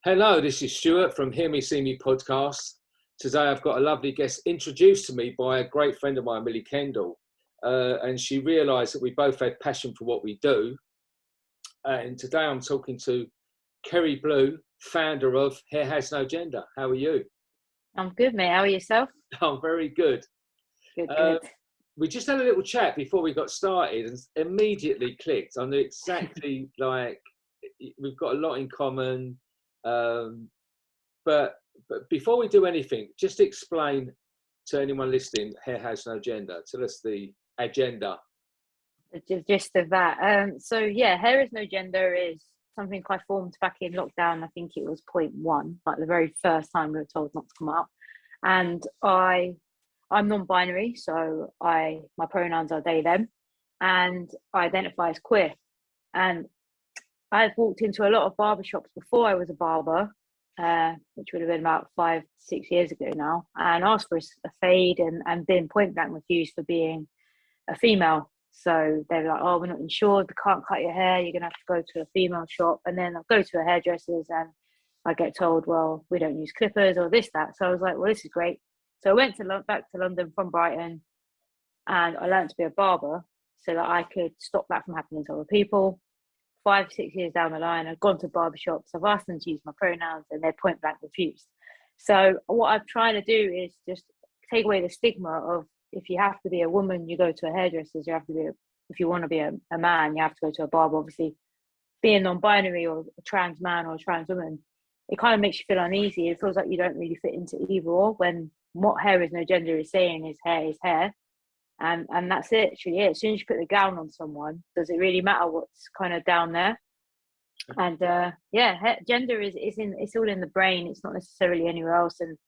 Hello, this is Stuart from Hear Me, See Me podcast. Today I've got a lovely guest introduced to me by a great friend of mine, Millie Kendall. And she realised that we both had passion for what we do. And today I'm talking to Keri Blue, founder of Hair Has No Gender. How are you? I'm good, mate. How are yourself? I'm very good. Good. We just had a little chat before we got started and immediately clicked. I knew exactly, like, we've got a lot in common. But before we do anything, just explain to anyone listening, Hair Has No Gender. Tell us the agenda. The gist of that. So yeah, Hair Has No Gender is something I formed back in lockdown. I think it was .1, like the very first time we were told not to come out. And I'm non-binary, so my pronouns are they, them, and I identify as queer. And I've walked into a lot of barbershops before I was a barber, which would have been about 5-6 years ago now, and asked for a fade and been point blank refused for being a female. So they're like, oh, we're not insured, we can't cut your hair, you're going to have to go to a female shop. And then I'll go to a hairdresser's and I get told, well, we don't use clippers or this, that. So I was like, well, this is great. So I went back to London from Brighton and I learned to be a barber so that I could stop that from happening to other people. 5-6 years down the line, I've gone to barbershops, I've asked them to use my pronouns and they're point blank refused. So what I'm trying to do is just take away the stigma of, if you have to be a woman, you go to a hairdresser's, you have to be if you want to be a man, you have to go to a barber. Obviously, being non-binary or a trans man or a trans woman, it kind of makes you feel uneasy. It feels like you don't really fit into either or, when what Hair Is No Gender is saying is hair is hair. And that's literally it. As soon as you put the gown on someone, does it really matter what's kind of down there? And gender it's all in the brain. It's not necessarily anywhere else. And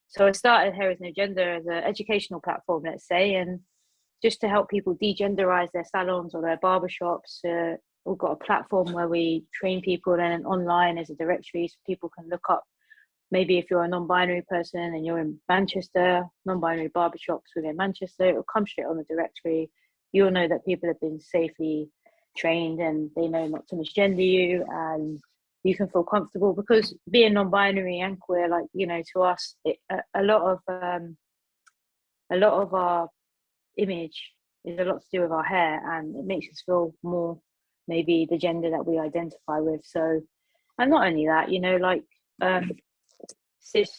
so I started Hair Is No Gender as an educational platform, let's say, and just to help people degenderize their salons or their barbershops. We've got a platform where we train people, and online as a directory so people can look up. Maybe if you're a non-binary person and you're in Manchester, non-binary barbershops within Manchester, it'll come straight on the directory. You'll know that people have been safely trained and they know not to misgender you, and you can feel comfortable, because being non-binary and queer, like, you know, to us, a lot of our image is a lot to do with our hair, and it makes us feel more maybe the gender that we identify with. So, and not only that, you know, like, cis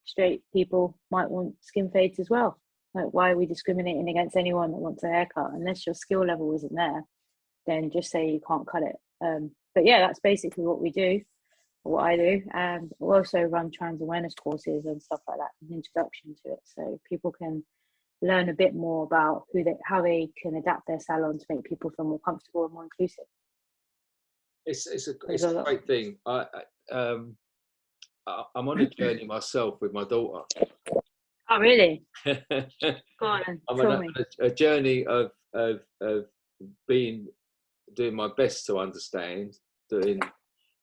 straight people might want skin fades as well. Like, why are we discriminating against anyone that wants a haircut? Unless your skill level isn't there, then just say you can't cut it. But yeah, that's basically what we do, or what I do. And we also run trans awareness courses and stuff like that, an introduction to it, so people can learn a bit more about how they can adapt their salon to make people feel more comfortable and more inclusive. It's a great thing. I'm on a journey myself with my daughter. Oh, really? Go on, I'm on a journey of doing my best to understand, doing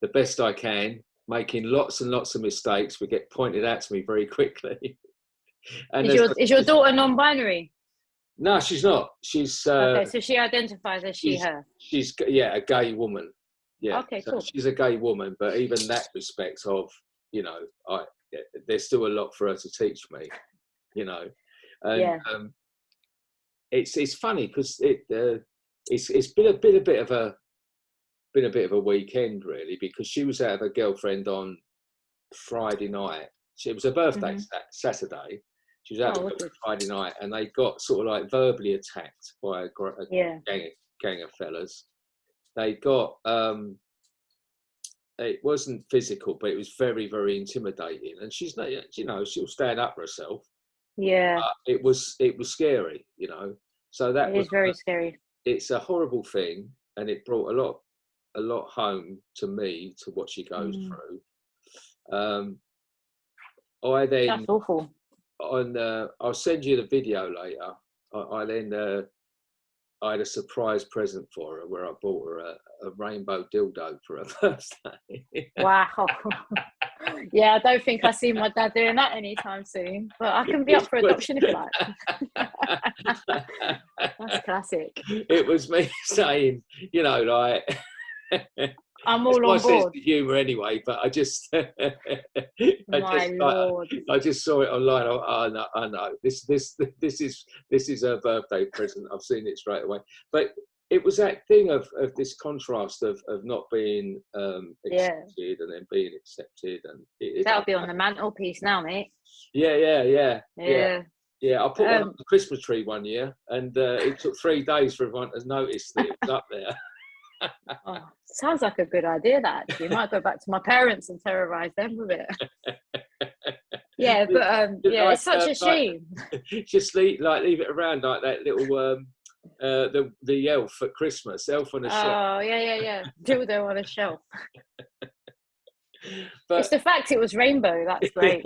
the best I can, making lots and lots of mistakes. We get pointed out to me very quickly. And is your daughter non-binary? No, she's not. She's okay. So she identifies as her. She's a gay woman. Yeah. Okay, so cool. She's a gay woman, but even that respect of, you know, there's still a lot for her to teach me, you know. And it's funny because it's been a bit of a weekend, really, because she was out with her girlfriend on Friday night. It was her birthday Saturday. She was out on Friday night, and they got sort of like verbally attacked by a gang of fellas. They got it wasn't physical, but it was very, very intimidating. And she's not, you know, she'll stand up for herself. Yeah. It was scary, you know. So that was very scary. It's a horrible thing, and it brought a lot home to me, to what she goes through. That's awful. I'll send you the video later. I had a surprise present for her, where I bought her a rainbow dildo for her birthday. Wow. Yeah, I don't think I see my dad doing that anytime soon, but I can be up for adoption if you like. That's classic. It was me saying, you know, like, I'm It's all my on sense of board. humour anyway, but I just, My lord. I just saw it online. I know. This is her birthday present. I've seen it straight away. But it was that thing of this contrast of not being Yeah. accepted and then being accepted, and That'll be on the mantelpiece now, mate. Yeah. I put one on Um, the Christmas tree one year, and it took 3 days for everyone to notice that it was up there. oh, sounds like a good idea, that actually. You might go back to my parents and terrorise them with it. Yeah, but yeah, it's such a shame. Just leave it around like that little the elf at Christmas, elf on a shelf. Oh, yeah. Dildo on a shelf. But it's the fact it was rainbow, that's great.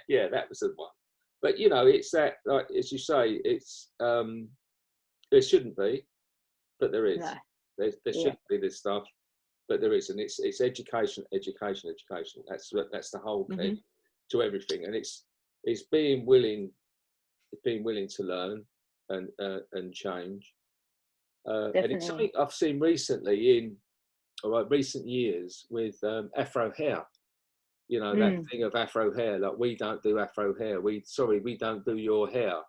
yeah, that was the one. But you know, it's that, like as you say, it's there shouldn't be, but there is. No. There shouldn't be this stuff, but there is, and it's education. That's the whole key to everything, and it's being willing to learn and change. And it's something I've seen recently in recent years with Afro hair. You know, that thing of Afro hair, like we don't do Afro hair. We don't do your hair.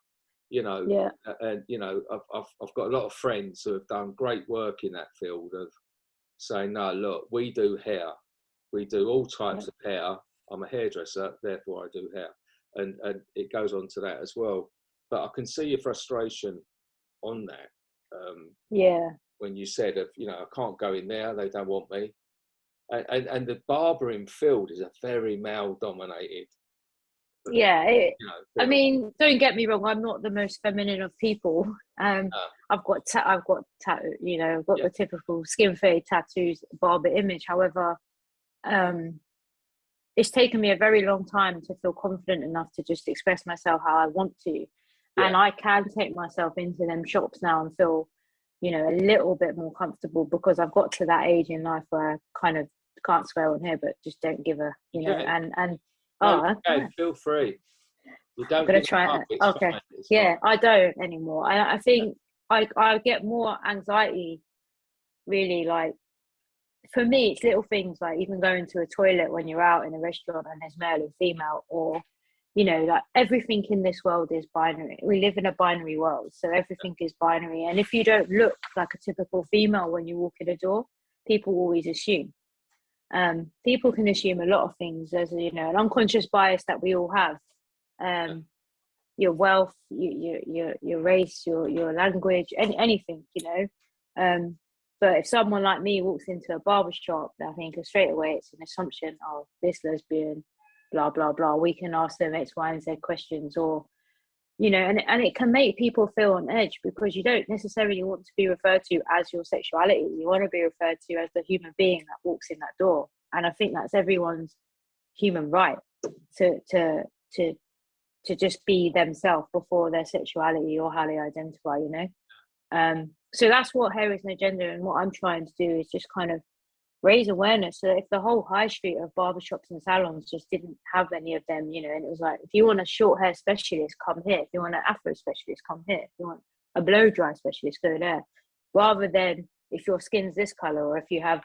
You know, and you know, I've got a lot of friends who have done great work in that field of saying, no, look, we do hair. We do all types of hair. I'm a hairdresser, therefore I do hair. And it goes on to that as well. But I can see your frustration on that. When you said, you know, I can't go in there, they don't want me. And the barbering field is a very male dominated. I mean, don't get me wrong, I'm not the most feminine of people. I've got tattoo, you know, I've got the typical skin fade tattoos, barber image. However, it's taken me a very long time to feel confident enough to just express myself how I want to. And I can take myself into them shops now and feel, you know, a little bit more comfortable, because I've got to that age in life where I kind of can't swear on here, but just don't give a, you know, feel free. You don't. I'm gonna try it. Okay. Fine. I don't anymore. I think I get more anxiety, really. Like, for me, it's little things like even going to a toilet when you're out in a restaurant and there's male and female, or, you know, like everything in this world is binary. We live in a binary world, so everything is binary. And if you don't look like a typical female when you walk in a door, people always assume. People can assume a lot of things, as you know, an unconscious bias that we all have. Your wealth, your race, your language, anything, you know. But if someone like me walks into a barber shop, I think straight away it's an assumption of this lesbian, blah blah blah. We can ask them X, Y, and Z questions, or, you know, and it can make people feel on edge, because you don't necessarily want to be referred to as your sexuality. You want to be referred to as the human being that walks in that door. And I think that's everyone's human right to just be themselves before their sexuality or how they identify, you know. So that's what Hair Is No Gender, and what I'm trying to do is just kind of raise awareness. So if the whole high street of barbershops and salons just didn't have any of them, you know, and it was like, if you want a short hair specialist, come here. If you want an afro specialist, come here. If you want a blow dry specialist, go there. Rather than if your skin's this color, or if you have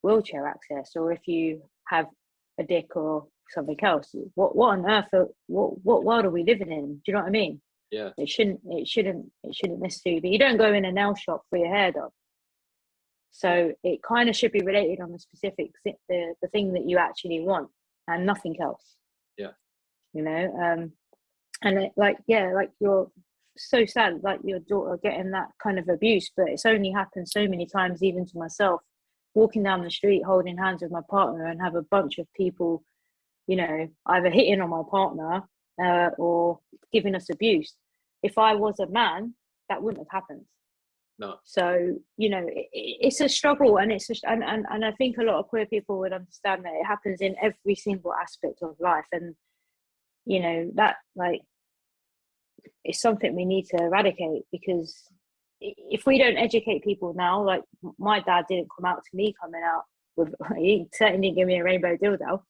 wheelchair access, or if you have a dick or something else. What on earth? What world are we living in? Do you know what I mean? Yeah. It shouldn't necessarily be. You don't go in a nail shop for your hair done. So it kind of should be related on the specific the thing that you actually want, and nothing else. Yeah. You know, and it, like you're so sad, like your daughter getting that kind of abuse, but it's only happened so many times, even to myself, walking down the street holding hands with my partner and have a bunch of people, you know, either hitting on my partner or giving us abuse. If I was a man, that wouldn't have happened. No. So, you know, it's a struggle, and it's just, and I think a lot of queer people would understand that it happens in every single aspect of life, and, you know, that, like, it's something we need to eradicate, because if we don't educate people now, like my dad didn't come out to me coming out with, he certainly didn't give me a rainbow dildo.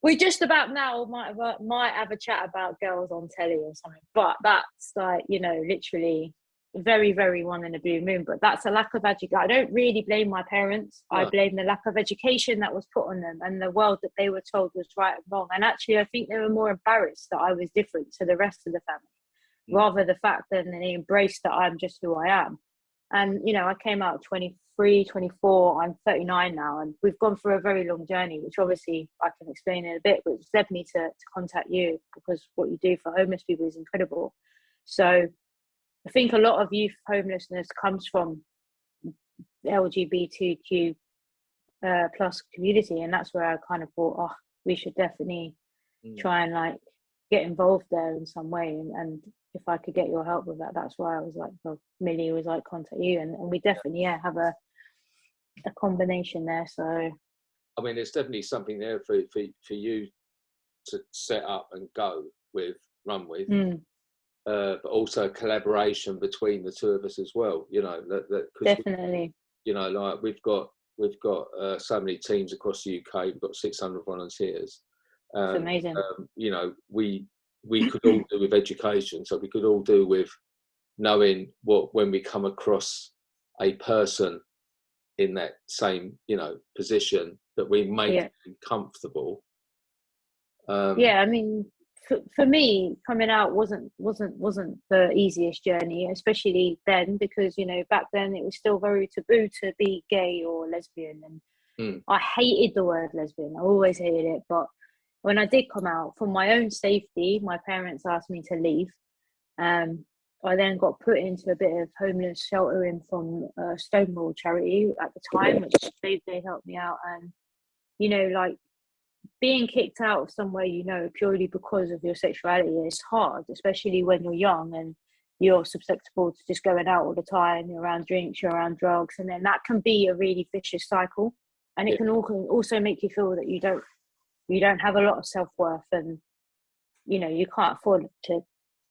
We just about now might have a chat about girls on telly or something, but that's like, you know, literally very, very one in a blue moon, but that's a lack of education. I don't really blame my parents. No. I blame the lack of education that was put on them and the world that they were told was right and wrong. And actually, I think they were more embarrassed that I was different to the rest of the family, rather the fact that they embraced that I'm just who I am. And, you know, I came out 23, 24, I'm 39 now, and we've gone through a very long journey, which obviously I can explain in a bit, but it's led me to contact you because what you do for homeless people is incredible. So I think a lot of youth homelessness comes from the LGBTQ plus community, and that's where I kind of thought, oh, we should definitely try and like get involved there in some way, and if I could get your help with that, that's why I was like, well, Millie was like, contact you, and we definitely have a combination there. So I mean, there's definitely something there for you to set up and go with, run with. But also collaboration between the two of us as well, you know, definitely, you know, like we've got so many teams across the UK. We've got 600 volunteers. It's amazing. You know, we could all do with education, so we could all do with knowing when we come across a person in that same, you know, position, that we make them comfortable. I mean, for me, coming out wasn't the easiest journey, especially then, because, you know, back then it was still very taboo to be gay or lesbian, and I hated the word lesbian. I always hated it. But when I did come out, for my own safety, my parents asked me to leave. I then got put into a bit of homeless sheltering from Stonewall charity at the time, which they helped me out. And, you know, like, being kicked out of somewhere, you know, purely because of your sexuality is hard, especially when you're young and you're susceptible to just going out all the time. You're around drinks, you're around drugs, and then that can be a really vicious cycle. And it can also make you feel that you don't have a lot of self-worth, and, you know, you can't afford to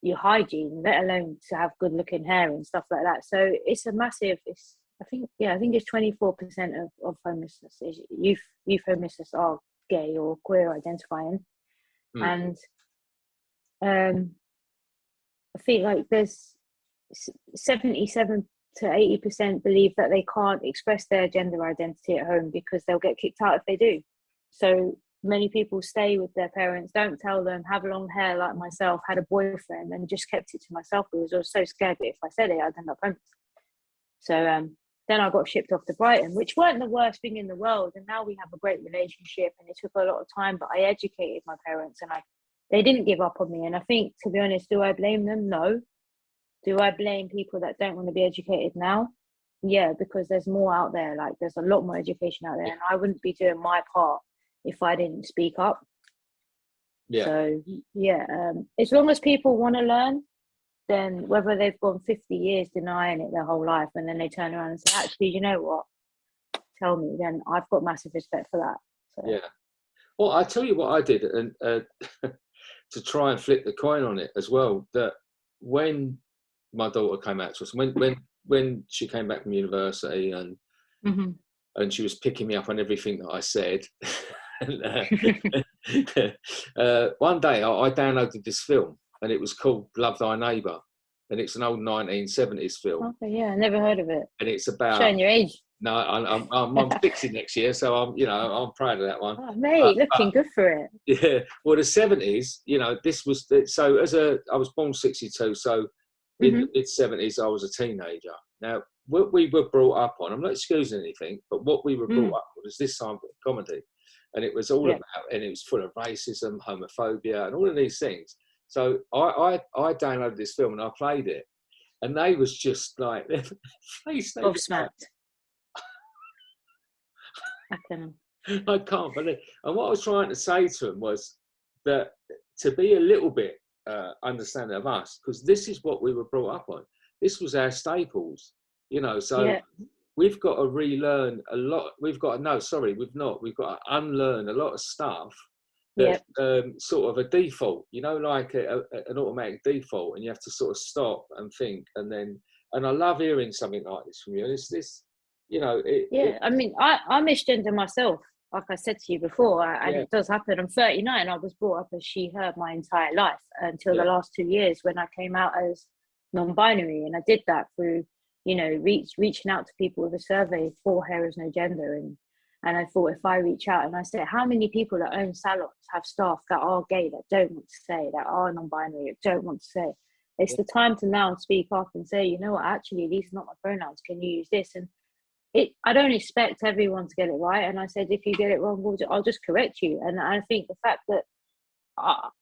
your hygiene, let alone to have good looking hair and stuff like that. So it's a massive, I think it's 24% of homelessness is youth homelessness are gay or queer identifying. And I think like there's 77 to 80% believe that they can't express their gender identity at home because they'll get kicked out if they do. So many people stay with their parents, don't tell them, have long hair like myself, had a boyfriend and just kept it to myself because I was so scared that if I said it, I'd end up homeless. So then I got shipped off to Brighton, which weren't the worst thing in the world. And now we have a great relationship, and it took a lot of time, but I educated my parents and they didn't give up on me. And I think, to be honest, do I blame them? No. Do I blame people that don't want to be educated now? Yeah, because there's more out there. Like, there's a lot more education out there, and I wouldn't be doing my part if I didn't speak up. Yeah. So, as long as people want to learn, then whether they've gone 50 years denying it their whole life and then they turn around and say, actually, you know what, tell me, then I've got massive respect for that. So. Yeah. Well, I tell you what I did, and to try and flip the coin on it as well, that when my daughter came out to us, when she came back from university and she was picking me up on everything that I said, one day I downloaded this film, and it was called Love Thy Neighbour, and it's an old 1970s film. Okay, I never heard of it. And it's about showing your age. No, I'm 60 next year, so I'm proud of that one. Oh, mate, looking good for it. Yeah, well, the 70s, you know, this was so I was born 62, so in the mid 70s I was a teenager. Now, what we were brought up on, I'm not excusing anything, but what we were brought up on was this type of comedy, and it was all about, and it was full of racism, homophobia, and all of these things. So I downloaded this film and I played it, and they was just like, gobsmacked. I can't believe. And what I was trying to say to them was that to be a little bit understanding of us, because this is what we were brought up on. This was our staples, you know. So we've got to relearn a lot. We've got to unlearn a lot of stuff. That's sort of a default, you know, like an automatic default, and you have to sort of stop and think, and I love hearing something like this from you. It's this, you know. I mean, I'm misgender myself, like I said to you before, and it does happen. I'm 39. I was brought up as she, her my entire life until the last 2 years when I came out as non-binary, and I did that through, you know, reaching out to people with a survey for Hair is No Gender, and I thought, if I reach out and I say, how many people that own salons have staff that are gay, that don't want to say, that are non-binary, that don't want to say? It's the time to now speak up and say, you know what, actually, these are not my pronouns. Can you use this? And I don't expect everyone to get it right. And I said, if you get it wrong, I'll just correct you. And I think the fact that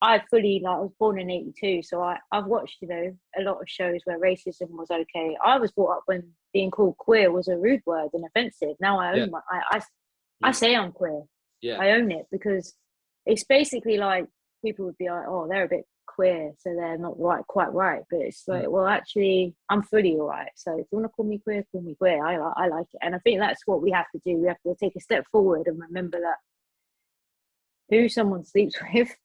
I fully, like, I was born in 82, so I've watched, you know, a lot of shows where racism was okay. I was brought up when being called queer was a rude word and offensive. Now I own I say I'm queer. Yeah. I own it, because it's basically like, people would be like, oh, they're a bit queer, so they're not quite right. But it's like, well, actually, I'm fully all right. So if you want to call me queer, call me queer. I like it. And I think that's what we have to do. We have to take a step forward and remember that who someone sleeps with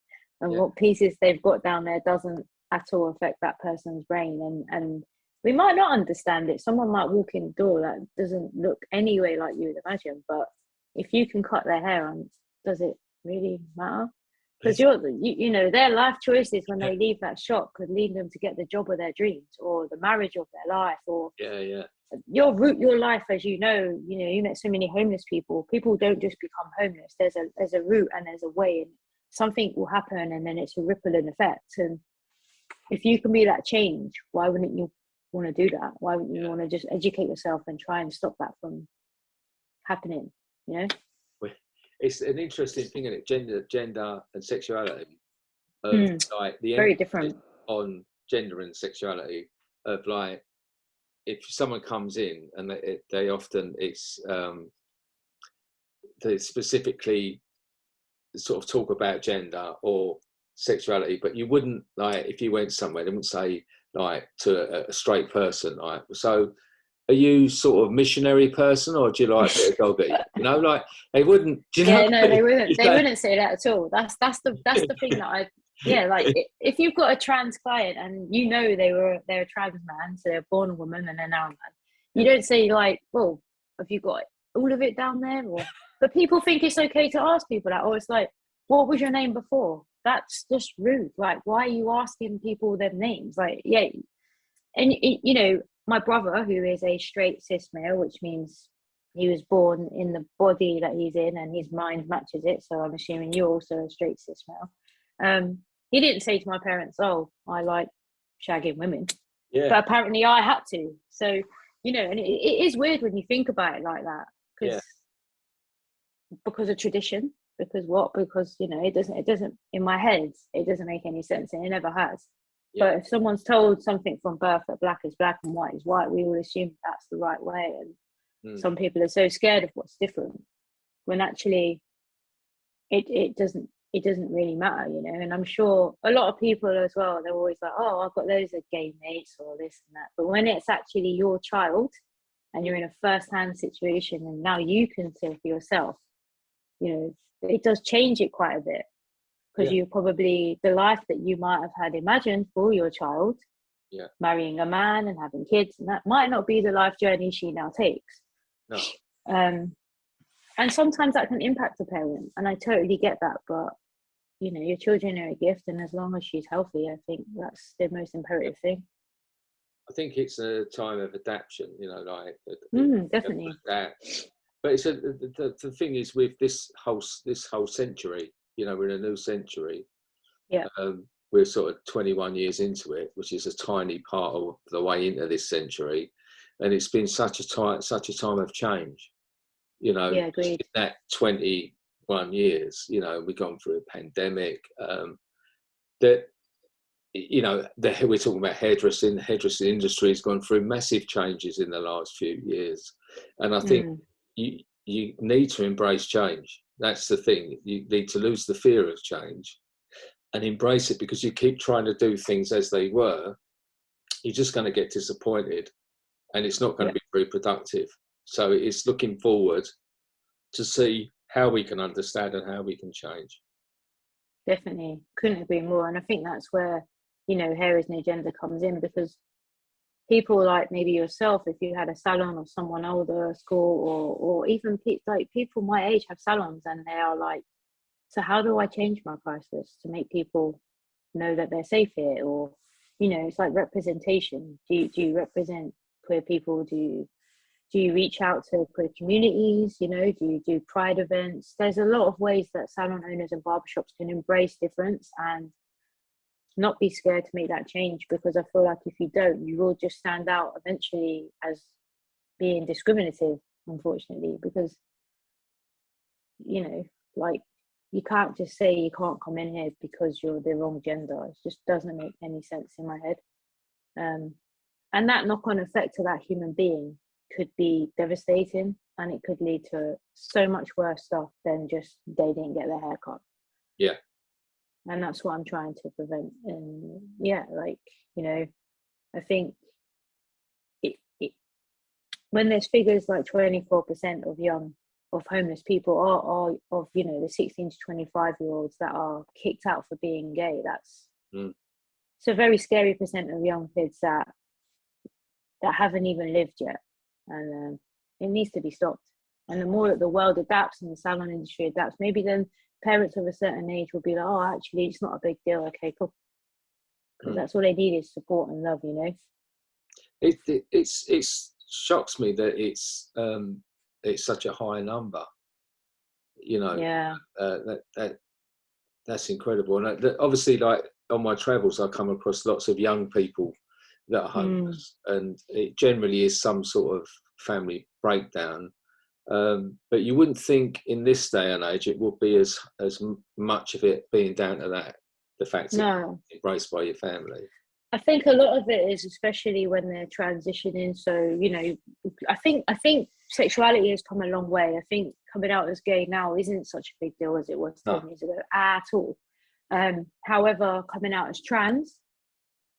and what pieces they've got down there doesn't at all affect that person's brain. And we might not understand it. Someone might walk in the door that doesn't look any way like you would imagine, but if you can cut their hair on, does it really matter? Because you know, their life choices when they leave that shop could lead them to get the job of their dreams, or the marriage of their life, or your life, as you know, you met so many homeless people. People don't just become homeless. There's a route and there's a way, and something will happen, and then it's a ripple in effect. And if you can be that change, why wouldn't you want to do that? Why wouldn't you want to just educate yourself and try and stop that from happening? You know. It's an interesting thing, isn't it? Gender and sexuality, like the very different on gender and sexuality. Of like, if someone comes in and they often they specifically sort of talk about gender or sexuality, but you wouldn't, like, if you went somewhere, they wouldn't say, like, to a straight person, like, so. Are you sort of missionary person, or do you like a bit of doggy? You know, like, they wouldn't. Do you know? No, they wouldn't. They wouldn't say that at all. That's the thing that like, if you've got a trans client and you know they're a trans man, so they're born a woman and they're now a man, you don't say, like, well, have you got all of it down there? Or, but people think it's okay to ask people that, or it's like, what was your name before? That's just rude. Like, why are you asking people their names? Like, and you know. My brother, who is a straight cis male, which means he was born in the body that he's in and his mind matches it, so I'm assuming you're also a straight cis male. He didn't say to my parents, oh, I like shagging women. Yeah. But apparently I had to. So, you know, and it is weird when you think about it like that. Because of tradition. Because what? Because, you know, it doesn't, in my head, it doesn't make any sense, and it never has. But if someone's told something from birth that black is black and white is white, we will assume that's the right way. And some people are so scared of what's different, when actually it doesn't really matter, you know. And I'm sure a lot of people as well, they're always like, oh, I've got loads of gay mates or this and that. But when it's actually your child and you're in a first-hand situation and now you can say for yourself, you know, it does change it quite a bit. Because you probably, the life that you might have had imagined for your child, marrying a man and having kids, and that might not be the life journey she now takes. No. And sometimes that can impact a parent, and I totally get that. But, you know, your children are a gift, and as long as she's healthy, I think that's the most imperative thing. I think it's a time of adaptation, you know, like definitely. But it's the thing is, with this whole century. You know, we're in a new century. Yeah. We're sort of 21 years into it, which is a tiny part of the way into this century, and it's been such a time of change. You know, that 21 years. You know, we've gone through a pandemic. That, you know, we're talking about hairdressing. The hairdressing industry has gone through massive changes in the last few years, and I think you need to embrace change. That's the thing. You need to lose the fear of change and embrace it, because you keep trying to do things as they were, you're just going to get disappointed, and it's not going to be very productive. So it's looking forward to see how we can understand and how we can change. Definitely. Couldn't agree more. And I think that's where, you know, Hair is No Gender comes in, because people like maybe yourself, if you had a salon, or someone older at school, or even like people my age have salons, and they are like, so how do I change my prices to make people know that they're safe here? Or, you know, it's like representation. Do you represent queer people? Do you reach out to queer communities? You know, do you do pride events? There's a lot of ways that salon owners and barbershops can embrace difference and not be scared to make that change, because I feel like if you don't, you will just stand out eventually as being discriminative, unfortunately, because, you know, like, you can't just say you can't come in here because you're the wrong gender. It just doesn't make any sense in my head. And that knock-on effect to that human being could be devastating, and it could lead to so much worse stuff than just they didn't get their hair cut. Yeah. And that's what I'm trying to prevent. And yeah, like, you know, I think when there's figures like 24% of homeless people are of, you know, the 16 to 25-year-olds that are kicked out for being gay, that's it's a very scary percent of young kids that haven't even lived yet, and it needs to be stopped. And the more that the world adapts and the salon industry adapts, maybe then parents of a certain age will be like, oh, actually, it's not a big deal. Okay, cool. Because that's all they need is support and love, you know. It shocks me that it's such a high number. You know. Yeah. That's incredible. And obviously, like on my travels, I come across lots of young people that are homeless, and it generally is some sort of family breakdown. But you wouldn't think in this day and age it would be as much of it being down to that, the fact that it's embraced by your family. I think a lot of it is, especially when they're transitioning. So, you know, I think sexuality has come a long way. I think coming out as gay now isn't such a big deal as it was 10 years ago at all. However, coming out as trans,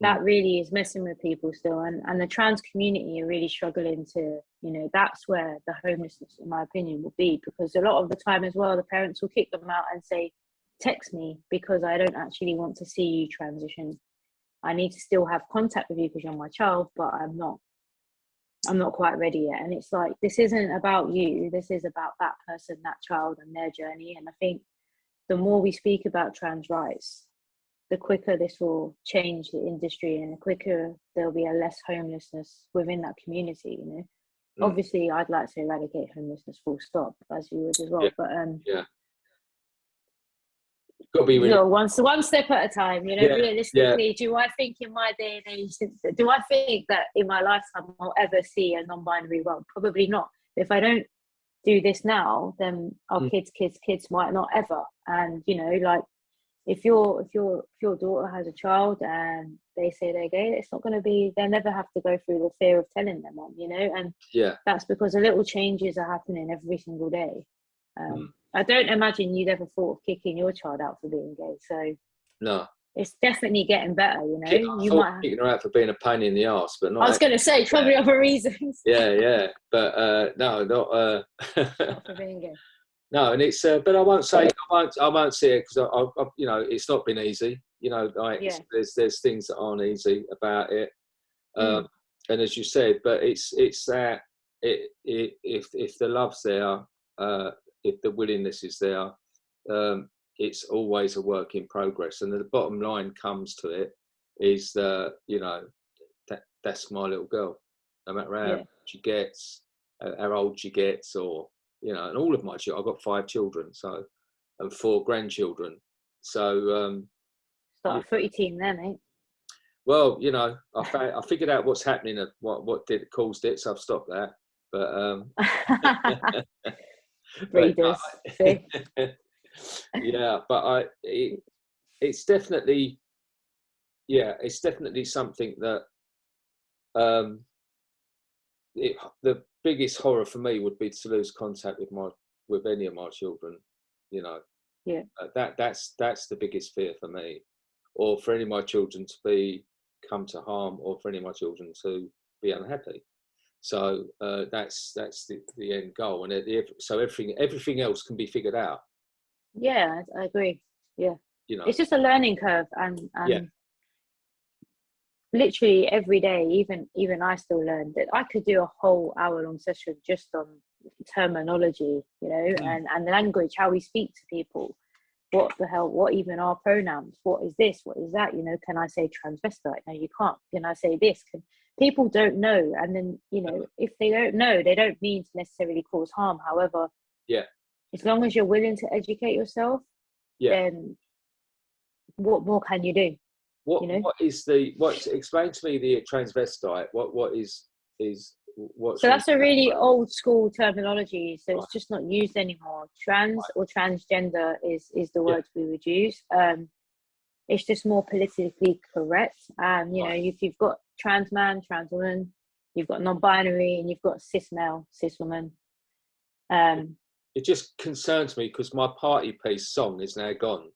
that really is messing with people still. And the trans community are really struggling to, you know, that's where the homelessness, in my opinion, will be. Because a lot of the time as well, the parents will kick them out and say, text me because I don't actually want to see you transition. I need to still have contact with you because you're my child, but I'm not quite ready yet. And it's like, this isn't about you. This is about that person, that child and their journey. And I think the more we speak about trans rights, the quicker this will change the industry, and the quicker there'll be a less homelessness within that community, you know. Obviously, I'd like to eradicate homelessness full stop, as you would as well. But got to be really, one step at a time, you know. Realistically, do I think in my day and age, do I think that in my lifetime I'll ever see a non-binary world? Probably not. If I don't do this now, then our kids might not ever. And you know, like, if your daughter has a child and they say they're gay, it's not going to be, they'll never have to go through the fear of telling them on, you know. And that's because the little changes are happening every single day. I don't imagine you'd ever thought of kicking your child out for being gay. So no, it's definitely getting better, you know. You might kicking her out for being a pain in the arse, but not. I was going to say probably other reasons. But no, not for being gay. No, and it's but I won't say it because I you know, it's not been easy. You know, like there's things that aren't easy about it, and as you said, but it's that if the love's there, if the willingness is there, it's always a work in progress. And the bottom line comes to it is that, you know, that's my little girl, no matter how she gets, how old she gets, or, you know, and all of my children, I've got 5 children, so, and 4 grandchildren. So, start a footy team there, mate. Well, you know, I figured out what's happening, what caused it, so I've stopped that. But breeders, but it's definitely something that the biggest horror for me would be to lose contact with any of my children, you know. That's the biggest fear for me, or for any of my children to come to harm, or for any of my children to be unhappy. So that's the end goal, and so everything else can be figured out. Yeah, I agree. Yeah, you know, it's just a learning curve, and literally every day, even I still learn that. I could do a whole hour-long session just on terminology, you know, and language, how we speak to people. what the hell, what even are pronouns? What is this? What is that? You know, can I say transvestite? No, you can't. Can I say this? People don't know. And then, you know, if they don't know, they don't mean to necessarily cause harm. However, as long as you're willing to educate yourself, then what more can you do? Explain to me the transvestite. So that's a really old school terminology. So it's just not used anymore. Trans or transgender is the word we would use. It's just more politically correct. And, you know, if you've got trans man, trans woman, you've got non-binary, and you've got cis male, cis woman. It just concerns me because my party piece song is now gone.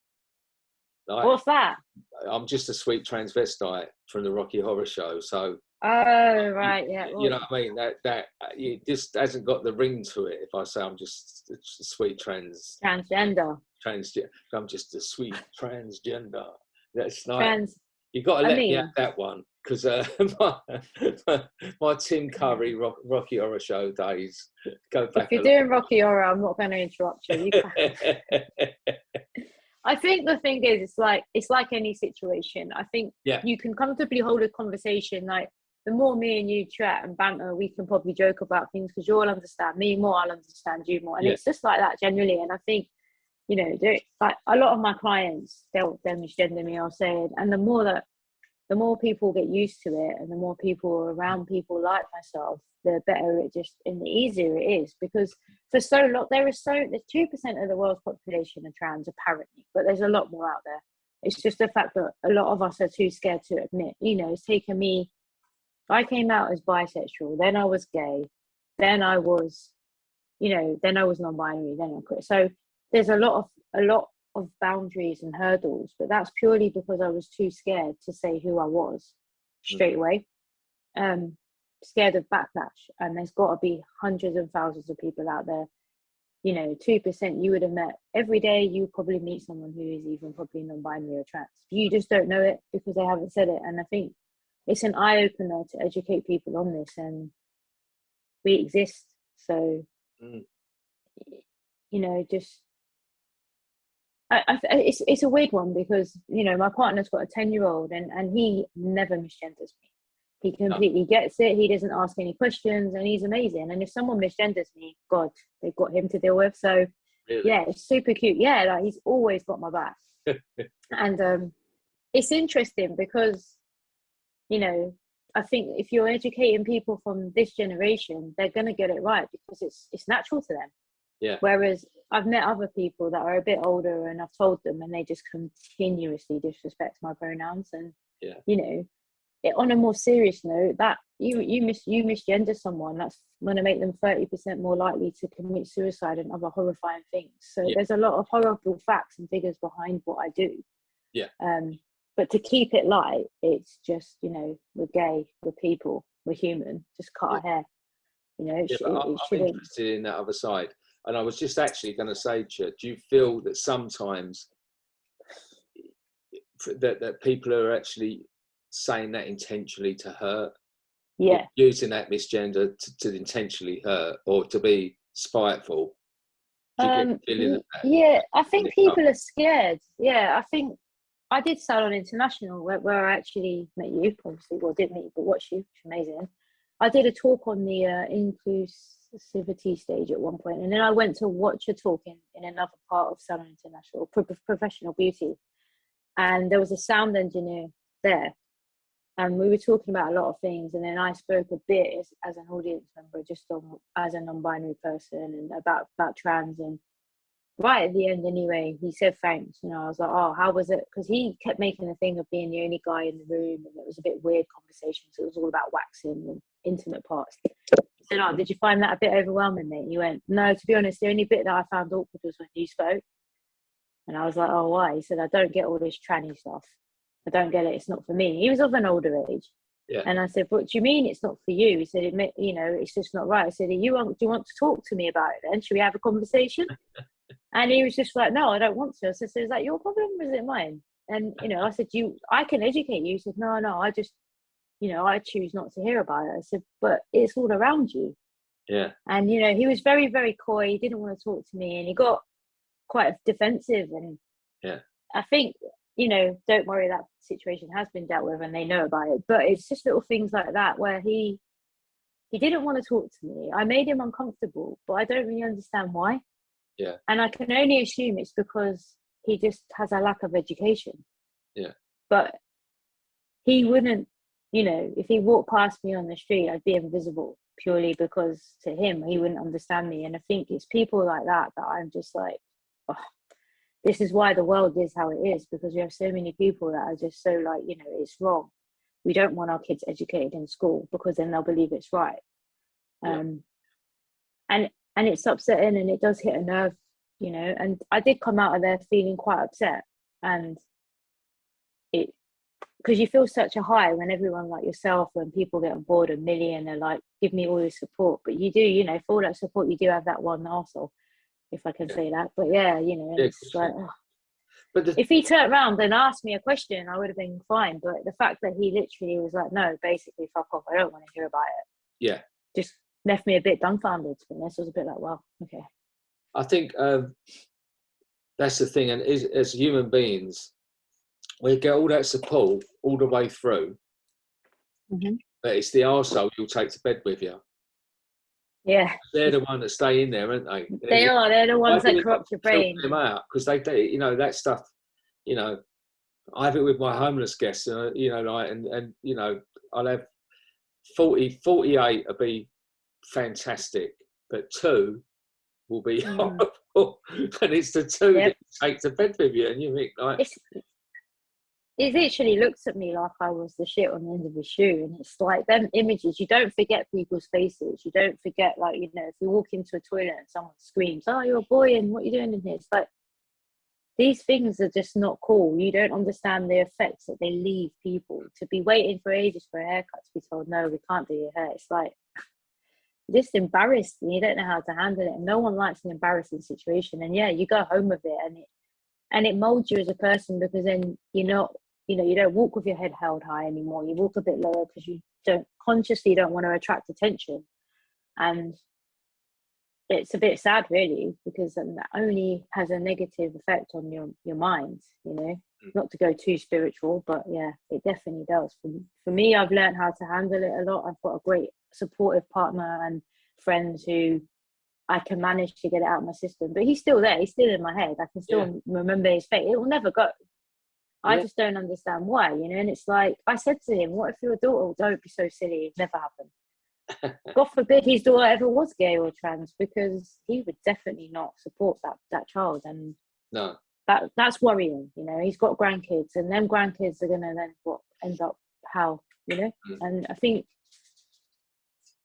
Like, what's that? I'm just a sweet transvestite from the Rocky Horror Show. So, oh right, yeah. You know what I mean? That it just hasn't got the ring to it. If I say I'm just a sweet transgender, I'm just a sweet transgender. That's like you got to let me out that one because my Tim Curry Rocky Horror Show days go back. If you're doing Rocky Horror, I'm not going to interrupt you. I think the thing is, it's like any situation. I think you can comfortably hold a conversation. Like, the more me and you chat and banter, we can probably joke about things because you'll understand me more, I'll understand you more. And it's just like that generally. And I think, you know, like a lot of my clients, they'll misgender me, I'll say it. And the more people get used to it and the more people around people like myself, the better it just, and the easier it is. Because for so long, there's 2% of the world's population are trans apparently, but there's a lot more out there. It's just the fact that a lot of us are too scared to admit. You know, it's taken me, I came out as bisexual, then I was gay, then I was, you know, then I was non-binary, then I quit. So there's a lot of boundaries and hurdles, but that's purely because I was too scared to say who I was straight away. Scared of backlash. And there's got to be hundreds and thousands of people out there. You know, 2% you would have met every day. You probably meet someone who is even probably non-binary or trans. You just don't know it because they haven't said it. And I think it's an eye-opener to educate people on this, and we exist. So, you know, just it's a weird one because, you know, my partner's got a 10-year-old and he never misgenders me. He completely gets it. He doesn't ask any questions, and he's amazing. And if someone misgenders me, God, they've got him to deal with. So, yeah, it's super cute. Yeah, like, he's always got my back. And it's interesting because, you know, I think if you're educating people from this generation, they're going to get it right because it's natural to them. Yeah. Whereas I've met other people that are a bit older and I've told them and they just continuously disrespect my pronouns. And, you know, on a more serious note, that you misgender someone, that's going to make them 30% more likely to commit suicide and other horrifying things. So there's a lot of horrible facts and figures behind what I do. Yeah. But to keep it light, it's just, you know, we're gay, we're people, we're human, just cut our hair. You know, I'm interested in that other side. And I was just actually going to say to you, do you feel that sometimes that people are actually saying that intentionally to hurt? Yeah. Using that misgender to intentionally hurt or to be spiteful? Do you get the feeling of that? Yeah, I think people are scared. Yeah, I think I did Salon International where I actually met you, obviously. Well, didn't meet you, but watched you, which is amazing. I did a talk on the inclusivity stage at one point, and then I went to watch a talk in another part of Salon International, professional beauty, and there was a sound engineer there, and we were talking about a lot of things, and then I spoke a bit as an audience member, just as a non-binary person, and about trans. And right at the end anyway, he said thanks. You know, I was like, oh, how was it? Because he kept making a thing of being the only guy in the room, and it was a bit weird conversation. So it was all about waxing and intimate parts. He said, oh, did you find that a bit overwhelming, mate? And he went, no, to be honest, the only bit that I found awkward was when you spoke. And I was like, oh, why? He said, I don't get all this tranny stuff. I don't get it. It's not for me. He was of an older age. Yeah. And I said, what do you mean it's not for you? He said, you know, it's just not right. I said, do you want to talk to me about it then? Should we have a conversation? And he was just like, no, I don't want to. I said, so is that your problem or is it mine? And, you know, I said, I can educate you. He said, no, I just, you know, I choose not to hear about it. I said, but it's all around you. Yeah. And, you know, he was very, very coy. He didn't want to talk to me, and he got quite defensive. And Yeah. I think, you know, don't worry, that situation has been dealt with and they know about it. But it's just little things like that where he didn't want to talk to me. I made him uncomfortable, but I don't really understand why. Yeah. And I can only assume it's because he just has a lack of education. Yeah. But he wouldn't, you know, if he walked past me on the street, I'd be invisible purely because to him, he wouldn't understand me. And I think it's people like that I'm just like, oh, this is why the world is how it is, because we have so many people that are just so like, you know, it's wrong. We don't want our kids educated in school because then they'll believe it's right. Yeah. And it's upsetting and it does hit a nerve, you know. And I did come out of there feeling quite upset, and it, because you feel such a high when everyone like yourself, when people get on board a million, they're like, give me all your support. But you do, you know, for all that support, you do have that one arsehole, if I can say that. But yeah, you know, Yeah, it's like, oh. But if he turned around and asked me a question, I would have been fine. But the fact that he literally was like, no, basically, fuck off, I don't want to hear about it. Yeah. Just left me a bit dumbfounded, to be honest. I was a bit like, wow, okay. I think that's the thing. And as human beings, we get all that support all the way through. Mm-hmm. But it's the arsehole you'll take to bed with you. Yeah. They're the ones that stay in there, aren't they? They're the ones that corrupt your brain. Them out, because they do, you know, that stuff, you know, I have it with my homeless guests, you know, like, and you know, I'll have 48 will be fantastic, but 2 will be horrible. And it's the 2 that you take to bed with you, and you think, like, it literally looks at me like I was the shit on the end of his shoe. And it's like them images, you don't forget people's faces. You don't forget, like, you know, if you walk into a toilet and someone screams, oh, you're a boy and what are you doing in here? It's like, these things are just not cool. You don't understand the effects that they leave people. To be waiting for ages for a haircut, to be told, no, we can't do your hair. It's like, just embarrassed, and you don't know how to handle it. And no one likes an embarrassing situation. And yeah, you go home with it, and it molds you as a person, because then you're not, you know, you don't walk with your head held high anymore. You walk a bit lower because you don't want to attract attention. And it's a bit sad, really, because that only has a negative effect on your mind, you know. Not to go too spiritual, but yeah, it definitely does. For me, I've learned how to handle it a lot. I've got a great supportive partner and friends who I can manage to get it out of my system. But he's still there. He's still in my head. I can still remember his face. It will never go. I just don't understand why, you know. And it's like, I said to him, what if your daughter, don't be so silly, it never happened. God forbid his daughter ever was gay or trans, because he would definitely not support that child. And no, that's worrying, you know. He's got grandkids, and them grandkids are gonna then end up how, you know. And I think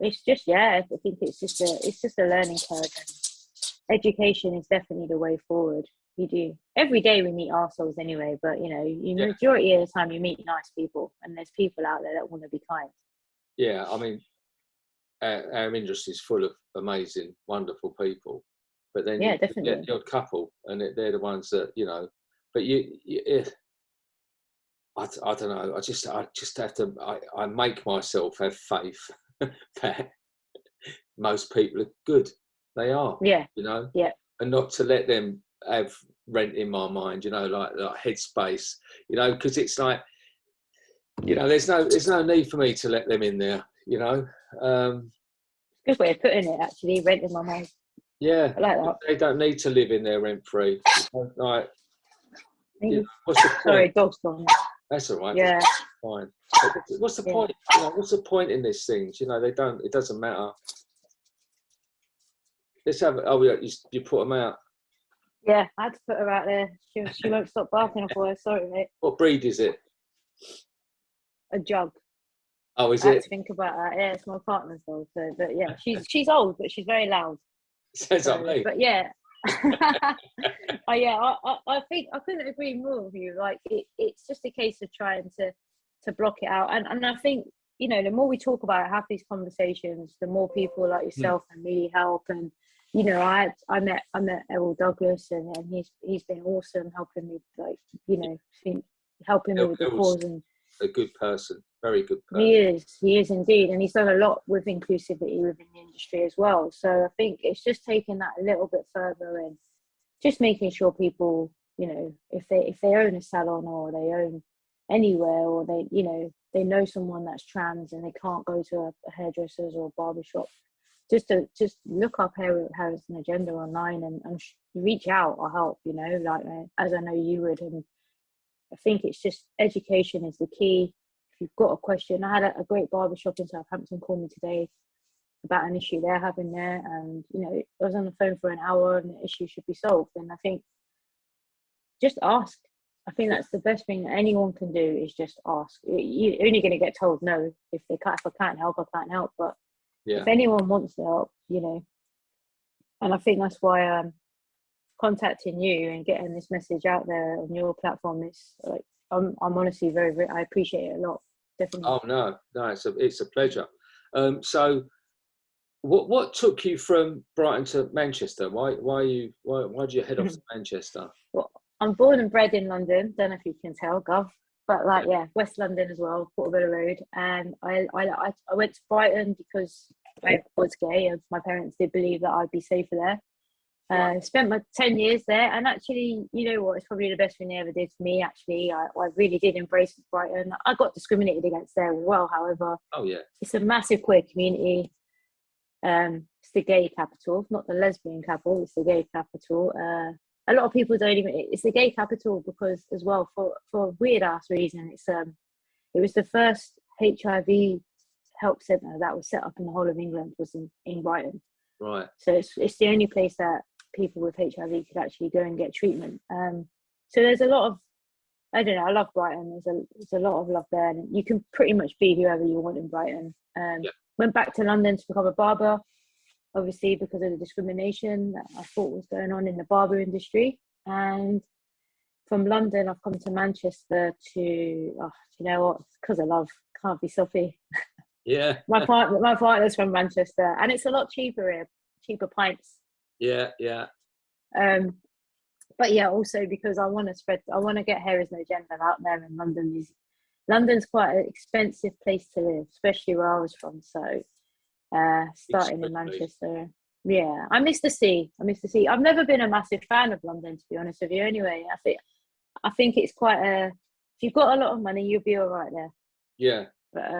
it's just, I think it's just a learning curve, and education is definitely the way forward. You do. Every day we meet arseholes anyway, but you know, majority of the time you meet nice people, and there's people out there that want to be kind. Yeah, I mean, our industry is full of amazing, wonderful people, but then you get the odd couple, and they're the ones that, you know. But I don't know. I just have to. I make myself have faith that most people are good. They are. Yeah. You know. Yeah. And not to let them have rent in my mind. You know, like headspace. You know, because it's like, you know, there's no need for me to let them in there. You know. Good way of putting it, actually. Rent in my mind. Yeah. I like that. They don't need to live in there rent free. Like, you know, what's the point? Sorry, dog's gone. That's all right. Yeah. Fine. What's the point? You know, what's the point in these things? You know, they don't. It doesn't matter. Let's have. Oh, you put them out. Yeah, I had to put her out there. She won't stop barking for us. Sorry, mate. What breed is it? A jug. Oh, is I it? had to think about that. Yeah, it's my partner's dog. So, but yeah, she's old, but she's very loud. Sounds like me. But yeah. I think I couldn't agree more with you. Like it's just a case of trying to block it out, and I think, you know, the more we talk about it, have these conversations, the more people like yourself can really help. And you know, I met Errol Douglas, and he's been awesome helping me, like, you know, helping me with the cause. And a good person, very good person. He is indeed, and he's done a lot with inclusivity within the industry as well. So I think it's just taking that a little bit further and just making sure people if they own a salon, or they own anywhere, or they know someone that's trans and they can't go to a hairdresser's or a barber shop, just look up Harris and Agenda online and reach out or help, like as I know you would. And I think it's just education is the key. If you've got a question, I had a great barber shop in Southampton call me today about an issue they're having there, and I was on the phone for an hour and the issue should be solved. And I think just ask. I think that's the best thing that anyone can do, is just ask. You're only going to get told no. If I can't help, I can't help. But if anyone wants to help, and I think that's why contacting you and getting this message out there on your platform is like, I'm honestly very, very, I appreciate it a lot. Definitely. Oh no, it's a pleasure. So what took you from Brighton to Manchester? Why did you head off to Manchester? Well, I'm born and bred in London. Don't know if you can tell, Gov, but West London as well, Portobello Road. And I went to Brighton because I was gay, and my parents did believe that I'd be safer there. Spent my 10 years there, and actually, you know what, it's probably the best thing they ever did for me. Actually, I really did embrace Brighton. I got discriminated against there as well, however. Oh yeah, it's a massive queer community. It's the gay capital, not the lesbian capital. It's the gay capital. A lot of people don't even. It's the gay capital because, as well, for a weird ass reason, it was the first HIV help centre that was set up in the whole of England, was in Brighton. Right. So it's the only place that people with HIV could actually go and get treatment. So there's a lot of, I don't know, I love Brighton. There's a lot of love there, and you can pretty much be whoever you want in Brighton. Went back to London to become a barber, obviously because of the discrimination that I thought was going on in the barber industry. And from London, I've come to Manchester to, you know what, because I love, can't be selfie. Yeah. my partner's from Manchester, and it's a lot cheaper here, cheaper pints. Yeah. But yeah, also because I want to get Hair Is No Gender out there in London. London's quite an expensive place to live, especially where I was from. So starting in Manchester. Yeah, I miss the sea. I've never been a massive fan of London, to be honest with you. Anyway, I think it's quite if you've got a lot of money, you'll be all right there. Yeah. But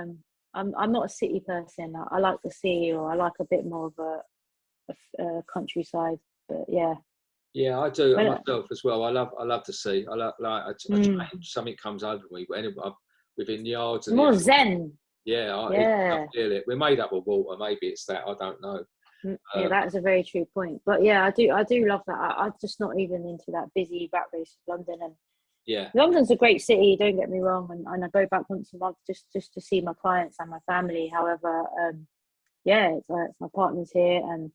I'm not a city person. I like the sea, or I like a bit more of a countryside. But yeah. Yeah, I do myself as well. I love the sea. I like something comes over me within yards. And more zen. Yeah, I feel it. We're made up of water. Maybe it's that. I don't know. Yeah, that is a very true point. But yeah, I do love that. I'm just not even into that busy rat race of London. And yeah, London's a great city. Don't get me wrong. And I go back once a month just to see my clients and my family. However, it's my partner's here, and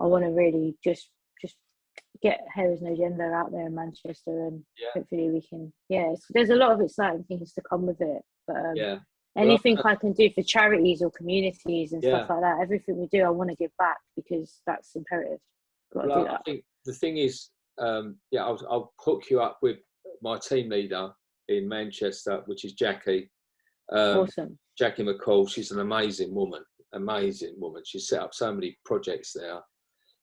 I want to really just get Hair Is No Gender out there in Manchester, and hopefully we can. There's a lot of exciting things to come with it. But anything I can do for charities or communities and stuff like that, everything we do, I want to give back, because that's imperative. Do that. I think the thing is, I'll hook you up with my team leader in Manchester, which is Jackie. Awesome. Jackie McCall. She's an amazing woman. She's set up so many projects there.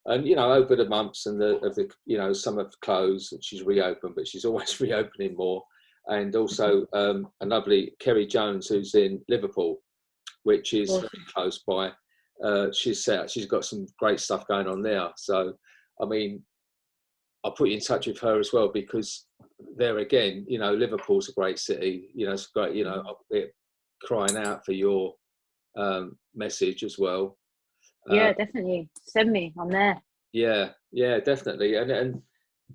And over the months and the some have closed and she's reopened, but she's always reopening more. And also a lovely Kerry Jones, who's in Liverpool, which is close by. She's got some great stuff going on there. So I mean, I'll put you in touch with her as well, because there again, Liverpool's a great city. It's great. We're crying out for your message as well. Yeah, definitely. Send me. I'm there. Yeah, definitely. And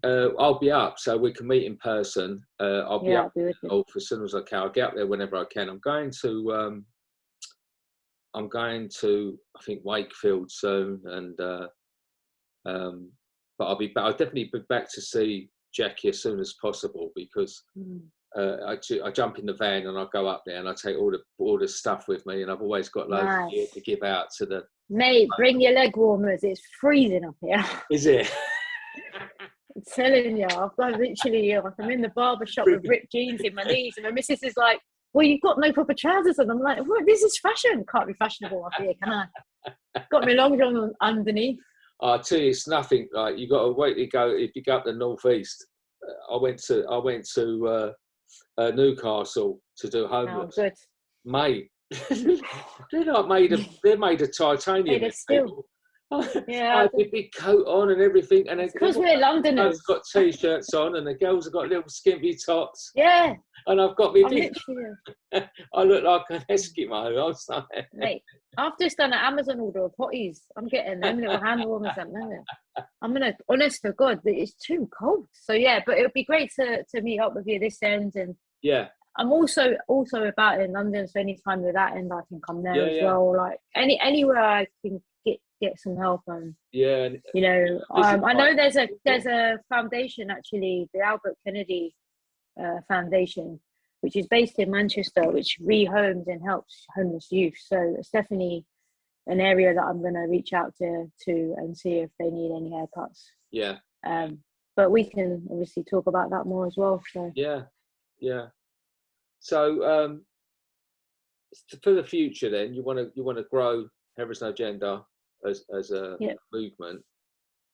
I'll be up, so we can meet in person. I'll be up as soon as I can. I'll get up there whenever I can. I'm going to I think Wakefield soon, and but I'll definitely be back to see Jackie as soon as possible, because I jump in the van and I go up there and I take all the stuff with me, and I've always got loads of gear to give out to the. Mate, bring your leg warmers. It's freezing up here. Is it? I'm telling you, I've got literally, I'm in the barber shop with ripped jeans in my knees, and my missus is like, well, you've got no proper trousers on. I'm like, what? This is fashion. Can't be fashionable up here, can I? Got me long john underneath. I tell you, it's nothing. Like, you got to wait to go if you go up the northeast. I went to Newcastle to do homeless. Oh, good. Mate, they're made of titanium. Made of steel. I had a big coat on and everything, and because we're Londoners. I've got t-shirts on, and the girls have got little skimpy tops. Yeah. And I've got me. I look like an Eskimo. I was like, mate, I've just done an Amazon order of hotties. I'm getting them little hand warmers at the moment. I'm gonna, honest to God, it's too cold. So yeah, but it would be great to meet up with you this end, and yeah. I'm also about in London, so anytime with that end I can come there as well. Like anywhere I can get some help, and you know, I know there's a foundation, actually, the Albert Kennedy Foundation, which is based in Manchester, which rehomes and helps homeless youth. So it's definitely an area that I'm going to reach out to and see if they need any haircuts. Yeah. But we can obviously talk about that more as well. So yeah. So for the future, then you want to grow Hair Is No Gender as a movement.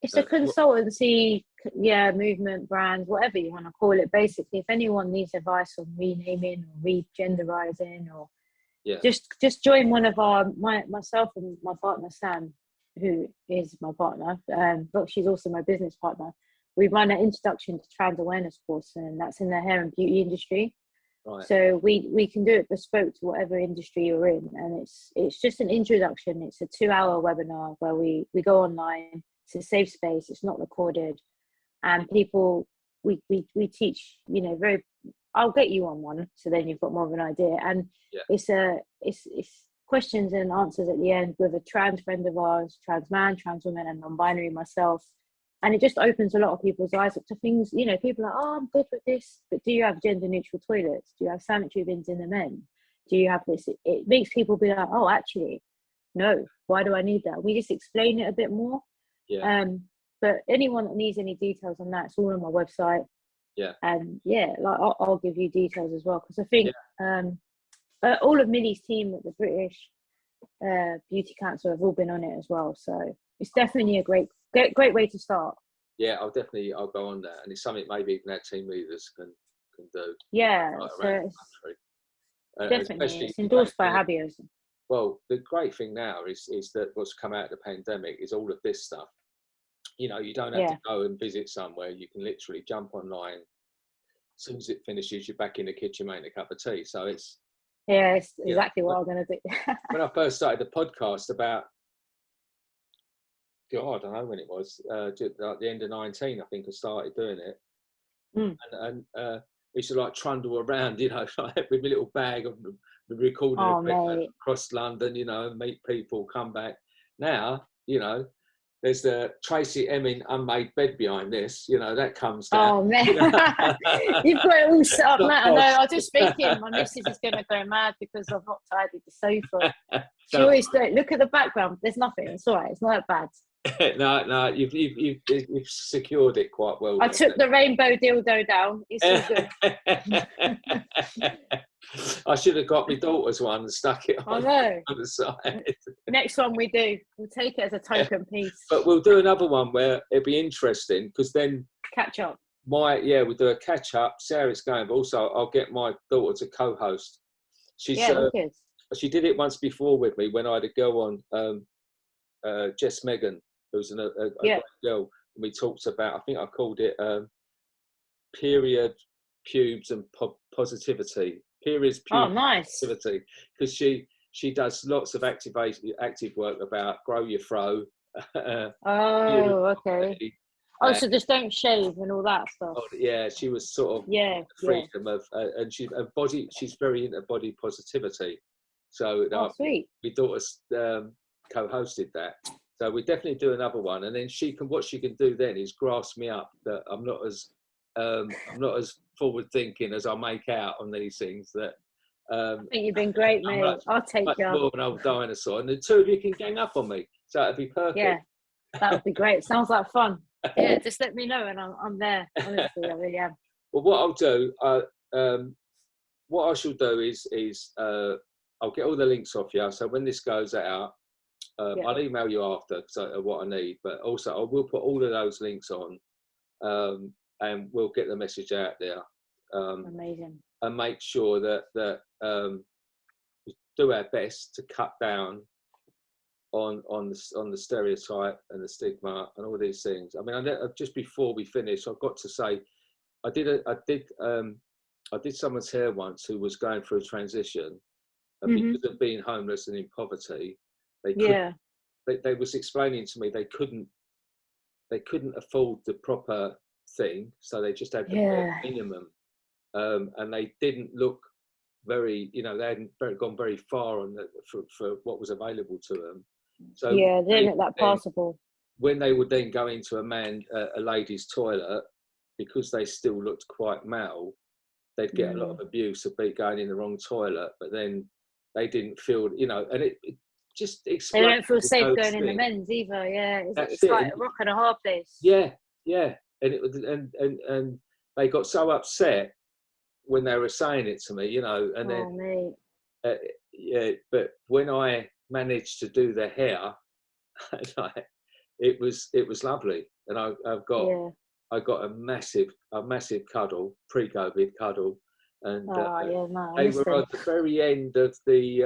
It's a consultancy, movement, brand, whatever you want to call it. Basically, if anyone needs advice on renaming or regenderizing, or just join one of myself and my partner Sam, who is my partner, but she's also my business partner. We run an introduction to trans awareness course, and that's in the hair and beauty industry. Right. So we can do it bespoke to whatever industry you're in, and it's just an introduction. It's a 2-hour webinar where we go online. It's a safe space. It's not recorded, and people we teach. You know, I'll get you on one, so then you've got more of an idea. And it's questions and answers at the end with a trans friend of ours, trans man, trans woman, and non-binary myself. And it just opens a lot of people's eyes up to things. You know, people are like, oh, I'm good with this, but do you have gender neutral toilets? Do you have sanitary bins in the men? Do you have this? It makes people be like, oh, actually, no, why do I need that? We just explain it a bit more. Yeah. But anyone that needs any details on that, it's all on my website. Yeah. And like I'll give you details as well, because I think all of Millie's team at the British Beauty Council have all been on it as well. So it's definitely a great way to start. Yeah, I'll go on that, and it's something maybe even our team leaders can do. Yeah, so definitely it's endorsed by Habios. Well, the great thing now is that what's come out of the pandemic is all of this stuff. You know, you don't have to go and visit somewhere. You can literally jump online. As soon as it finishes, you're back in the kitchen making a cup of tea. So it's exactly what I'm going to do. When I first started the podcast about, God, I don't know when it was, at the end of 19, I think I started doing it. And we used to like trundle around, you know, like with a little bag of recording across London, you know, and meet people, come back. Now, you know, there's the Tracy Emin unmade bed behind this, you know, that comes down. Oh, man. You've got it all set up, Matt. I know. I was just thinking my missus is going to go mad because I've not tidied the sofa. She always goes, look at the background. There's nothing. It's all right. It's not that bad. No, you've secured it quite well. I took the rainbow dildo down. It's all good. I should have got my daughter's one and stuck it on the side. Next one we do, we'll take it as a token piece. But we'll do another one where it'll be interesting, because then catch up. We'll do a catch up, see how it's going. But also, I'll get my daughter to co-host. She did it once before with me when I had a girl on, Jess Megan, who's a girl. And we talked about, I think I called it period, pubes, and positivity. Periods, pubes, positivity, because she does lots of active work about grow your fro. Okay. So just don't shave and all that stuff. She was sort of freedom of, and she's very into body positivity. So sweet. We thought us co-hosted that. So we definitely do another one, and then what she can do then is grass me up that I'm not as forward thinking as I make out on these things. That I think you've been great, mate. I'll take you. More of an old dinosaur, and the two of you can gang up on me. So that'd be perfect. Yeah, that would be great. Sounds like fun. Yeah, just let me know, and I'm there. Honestly, I really am. Well, what I'll do, what I shall do is I'll get all the links off you. So when this goes out, I'll email you after what I need. But also, I will put all of those links on. and we'll get the message out there. Amazing. And make sure that we do our best to cut down on the stereotype and the stigma and all these things. I mean, just before we finish, I've got to say, I did someone's hair once who was going through a transition, and because of being homeless and in poverty, they was explaining to me they couldn't afford the proper thing, so they just had the bare minimum, and they didn't look very, they hadn't gone very far on for what was available to them. So they didn't look that possible. When they would then go into a lady's toilet, because they still looked quite male, they'd get a lot of abuse of going in the wrong toilet, but then they didn't feel, and it just explains. They don't feel safe going in the men's either. Yeah, it's like a rock and a hard place. Yeah, and it was, and they got so upset when they were saying it to me, and then but when I managed to do their hair, it was lovely, and I got a massive cuddle, pre-COVID cuddle, and they were at the very end of we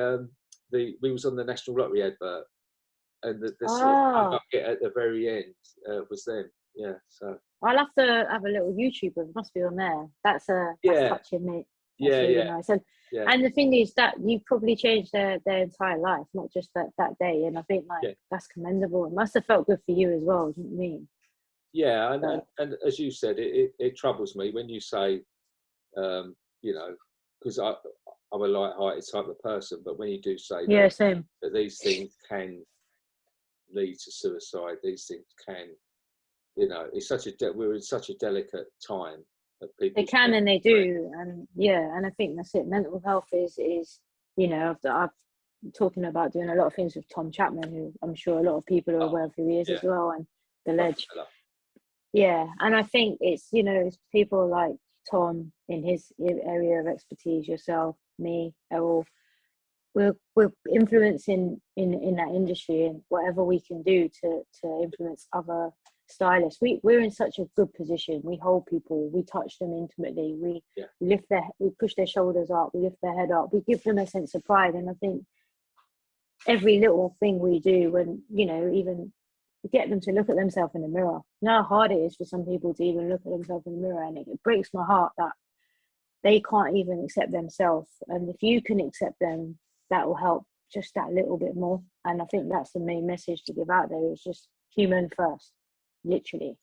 was on the National Lottery advert, and the sort of I get at the very end was them. Yeah, so I'll have to have a little YouTuber. It must be on there. That's touching me. That's really nice. And the thing is that you've probably changed their entire life, not just that day. And I think that's commendable. It must have felt good for you as well, didn't you mean? Yeah, and as you said, it troubles me when you say, because I'm a light-hearted type of person, but when you do say that these things can lead to suicide, these things can, it's we're in such a delicate time that people. They can and they do, and and I think that's it. Mental health is I've talking about doing a lot of things with Tom Chapman, who I'm sure a lot of people are aware of who he is as well, and the ledge. Yeah, and I think it's it's people like Tom in his area of expertise, yourself, me, Errol. We're influencing in that industry, and whatever we can do to influence other stylists. We're in such a good position. We hold people, we touch them intimately, we push their shoulders up, we lift their head up, we give them a sense of pride. And I think every little thing we do, when even get them to look at themselves in the mirror. You know how hard it is for some people to even look at themselves in the mirror, and it breaks my heart that they can't even accept themselves. And if you can accept them, that will help just that little bit more. And I think that's the main message to give out there, is just human first, literally.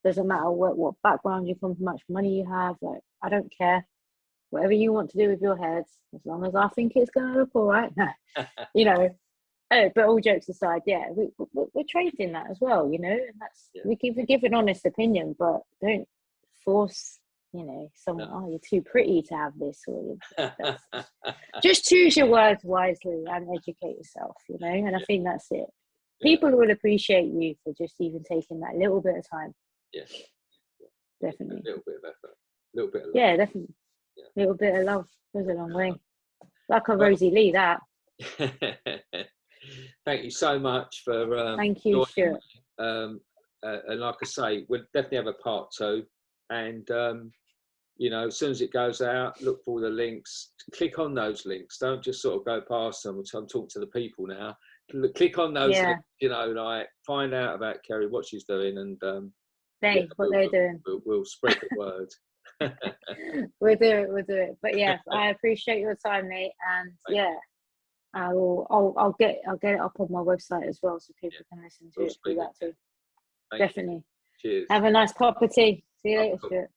Doesn't matter what background you come from, how much money you have, I don't care. Whatever you want to do with your heads, as long as I think it's going to look all right. But all jokes aside, we're trained in that as well, and that's we give an honest opinion, but don't force, someone. Oh, you're too pretty to have this, or just choose your words wisely and educate yourself, And I think that's it. People will appreciate you for just even taking that little bit of time. Yes, definitely. A little bit of effort, a little bit of love. Yeah, definitely. A little bit of love goes a long way. Like a Rosie Lee, that. Thank you so much for thank you, Stuart. And like I say, we'll definitely have a part 2, and as soon as it goes out, look for the links, click on those links, don't just sort of go past them. I'm talking to the people now. Click on those links, find out about Kerry, what she's doing, and what they're doing. We'll spread the word. We'll do it. But I appreciate your time, mate, and I'll get it up on my website as well, so people can listen to it through that too. Definitely. Cheers. Have a nice cup of tea. See you later, Stuart.